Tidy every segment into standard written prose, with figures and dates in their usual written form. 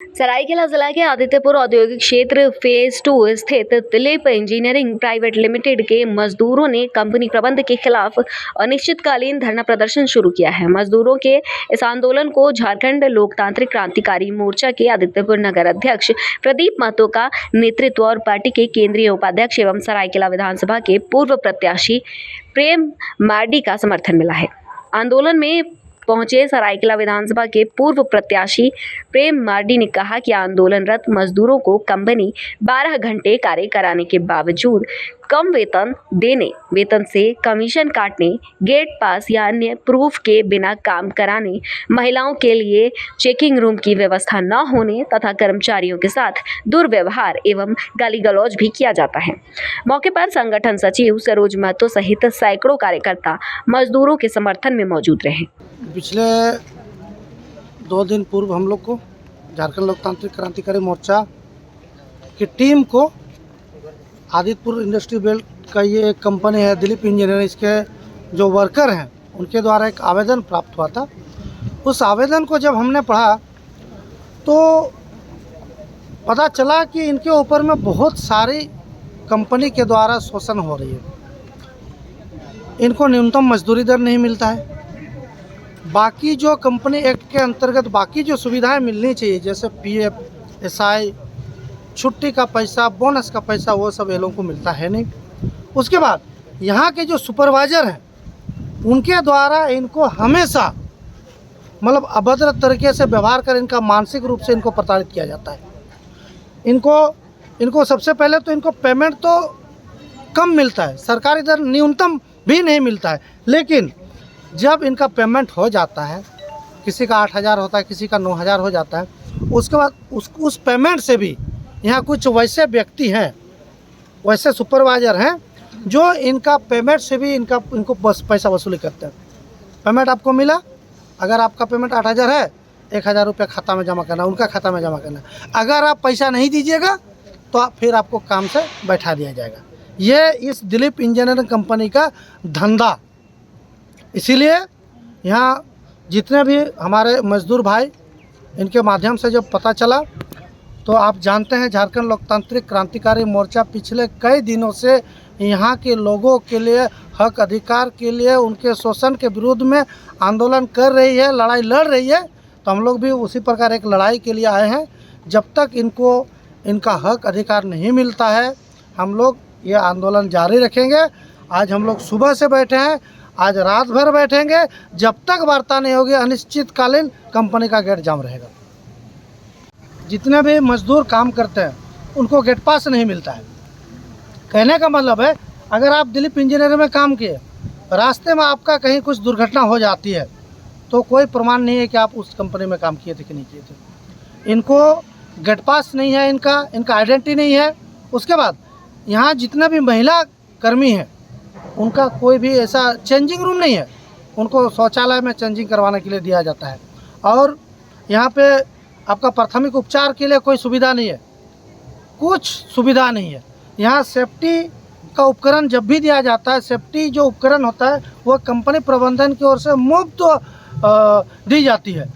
सरायकेला जिला के आदित्यपुर औद्योगिक क्षेत्र फेज 2 स्थित दिलीप इंजीनियरिंग प्राइवेट लिमिटेड के मजदूरों ने कंपनी प्रबंध के खिलाफ अनिश्चितकालीन धरना प्रदर्शन शुरू किया है। मजदूरों के इस आंदोलन को झारखंड लोकतांत्रिक क्रांतिकारी मोर्चा के आदित्यपुर नगर अध्यक्ष प्रदीप महतो का नेतृत्व और पार्टी के केंद्रीय उपाध्यक्ष एवं सरायकेला विधानसभा के पूर्व प्रत्याशी प्रेम मार्डी का समर्थन मिला है। आंदोलन में पहुंचे सरायकेला विधानसभा के पूर्व प्रत्याशी प्रेम मार्डी ने कहा कि आंदोलनरत मजदूरों को कंपनी 12 घंटे कार्य कराने के बावजूद कम वेतन देने, वेतन से कमीशन काटने, गेट पास या अन्य प्रूफ के बिना काम कराने, महिलाओं के लिए चेकिंग रूम की व्यवस्था न होने तथा कर्मचारियों के साथ दुर्व्यवहार एवं गाली गलौज भी किया जाता है। मौके पर संगठन सचिव सरोज महतो सहित सैकड़ों कार्यकर्ता मजदूरों के समर्थन में मौजूद रहे। पिछले 2 दिन पूर्व हम लोग को झारखंड लोकतांत्रिक क्रांतिकारी मोर्चा की टीम को आदित्यपुर इंडस्ट्री बेल्ट का ये एक कंपनी है दिलीप इंजीनियरिंग, इसके जो वर्कर हैं उनके द्वारा एक आवेदन प्राप्त हुआ था। उस आवेदन को जब हमने पढ़ा तो पता चला कि इनके ऊपर में बहुत सारी कंपनी के द्वारा शोषण हो रही है। इनको न्यूनतम मजदूरी दर नहीं मिलता है। बाकी जो कंपनी एक्ट के अंतर्गत बाकी जो सुविधाएं मिलनी चाहिए जैसे पीएफ, एसआई, छुट्टी का पैसा, बोनस का पैसा, वो सब ये लोगों को मिलता है नहीं। उसके बाद यहाँ के जो सुपरवाइज़र हैं उनके द्वारा इनको हमेशा मतलब अभद्र तरीके से व्यवहार कर इनका मानसिक रूप से इनको प्रताड़ित किया जाता है। इनको सबसे पहले तो इनको पेमेंट तो कम मिलता है, सरकारी दर न्यूनतम भी नहीं मिलता है। लेकिन जब इनका पेमेंट हो जाता है, किसी का 8,000 होता है, किसी का 9,000 हो जाता है, उसके बाद उस पेमेंट से भी यहाँ कुछ वैसे व्यक्ति हैं, वैसे सुपरवाइज़र हैं जो इनका पेमेंट से भी इनको बस पैसा वसूली करते हैं। पेमेंट आपको मिला, अगर आपका पेमेंट 8,000 है, 1,000 रुपये खाता में जमा करना, उनका खाता में जमा करना। अगर आप पैसा नहीं दीजिएगा तो फिर आपको काम से बैठा दिया जाएगा। ये इस दिलीप इंजीनियरिंग कंपनी का धंधा। इसीलिए यहाँ जितने भी हमारे मजदूर भाई इनके माध्यम से जब पता चला तो आप जानते हैं झारखंड लोकतांत्रिक क्रांतिकारी मोर्चा पिछले कई दिनों से यहाँ के लोगों के लिए, हक अधिकार के लिए, उनके शोषण के विरुद्ध में आंदोलन कर रही है, लड़ाई लड़ रही है। तो हम लोग भी उसी प्रकार एक लड़ाई के लिए आए हैं। जब तक इनको इनका हक अधिकार नहीं मिलता है हम लोग ये आंदोलन जारी रखेंगे। आज हम लोग सुबह से बैठे हैं, आज रात भर बैठेंगे, जब तक वार्ता नहीं होगी अनिश्चितकालीन कंपनी का गेट जाम रहेगा। जितने भी मजदूर काम करते हैं उनको गेट पास नहीं मिलता है। कहने का मतलब है अगर आप दिलीप इंजीनियरिंग में काम किए, रास्ते में आपका कहीं कुछ दुर्घटना हो जाती है तो कोई प्रमाण नहीं है कि आप उस कंपनी में काम किए थे कि नहीं किए थे। इनको गेट पास नहीं है, इनका आइडेंटिटी नहीं है। उसके बाद यहाँ जितने भी महिला कर्मी हैं उनका कोई भी ऐसा चेंजिंग रूम नहीं है, उनको शौचालय में चेंजिंग करवाने के लिए दिया जाता है। और यहाँ पे आपका प्राथमिक उपचार के लिए कोई सुविधा नहीं है, कुछ सुविधा नहीं है। यहाँ सेफ्टी का उपकरण जब भी दिया जाता है, सेफ्टी जो उपकरण होता है वो कंपनी प्रबंधन की ओर से मुफ्त दी जाती है।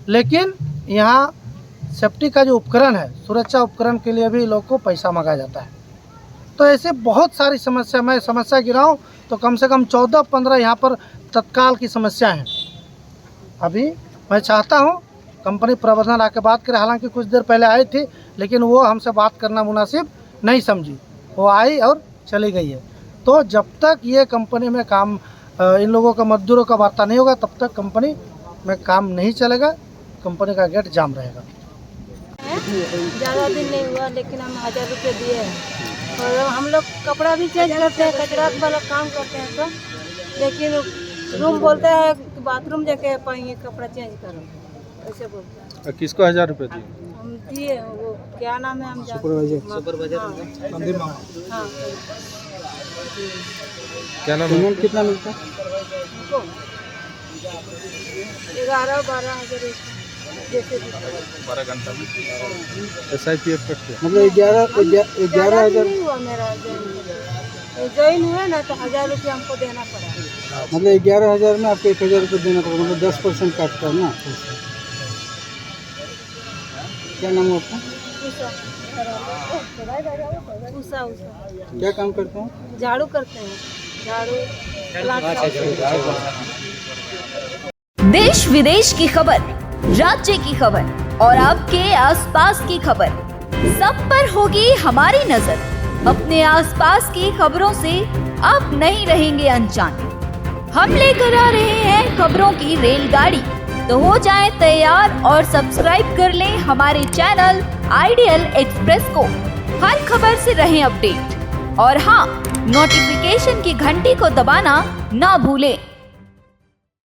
लेकिन यहाँ सेफ्टी का जो उपकरण है, सुरक्षा उपकरण के लिए भी लोग को पैसा मांगा जाता है। तो ऐसे बहुत सारी समस्या, मैं समस्या गिनाऊँ तो कम से कम 14-15 यहाँ पर तत्काल की समस्या हैं। अभी मैं चाहता हूँ कंपनी प्रबंधन आके बात करे। हालांकि कुछ देर पहले आई थी लेकिन वो हमसे बात करना मुनासिब नहीं समझी, वो आई और चली गई है। तो जब तक ये कंपनी में काम इन लोगों का, मजदूरों का वार्ता नहीं होगा तब तक कंपनी में काम नहीं चलेगा, कंपनी का गेट जाम रहेगा। ज़्यादा दिन नहीं हुआ लेकिन हम 1,000 रुपये दिए हैं और हम लोग कपड़ा भी चेंज करते हैं, कचरा वाला काम करते हैं तो, लेकिन रूम बोलते हैं बाथरूम जाके पाएंगे कपड़ा चेंज करो, ऐसे बोलते हैं। किसको 1,000 रुपये दिए? हम दिए, वो क्या नाम है, हम सुपरवाइजर हाँ। क्या नाम है? कितना मिलता है? 11-12 हज़ार जैसे 12 घंटा में SIPF कटते? मतलब 11,000 नहीं हुआ मेरा ज्वाइन हुआ ना तो 1,000 रुपये हमको देना पड़ा। मतलब 11,000 में आपको 1,000 रुपये देना पड़ेगा, मतलब 10% काटता है ना। क्या नाम है आपका? उषा उषा क्या काम करते हैं? झाड़ू करते हैं, झाड़ू प्लाट का। देश विदेश की खबर, राज्य की खबर और आपके आसपास की खबर, सब पर होगी हमारी नजर। अपने आसपास की खबरों से आप नहीं रहेंगे अनजान। हम लेकर आ रहे हैं खबरों की रेलगाड़ी, तो हो जाएं तैयार और सब्सक्राइब कर लें हमारे चैनल आइडियल एक्सप्रेस को। हर खबर से रहें अपडेट और हाँ, नोटिफिकेशन की घंटी को दबाना ना भूलें।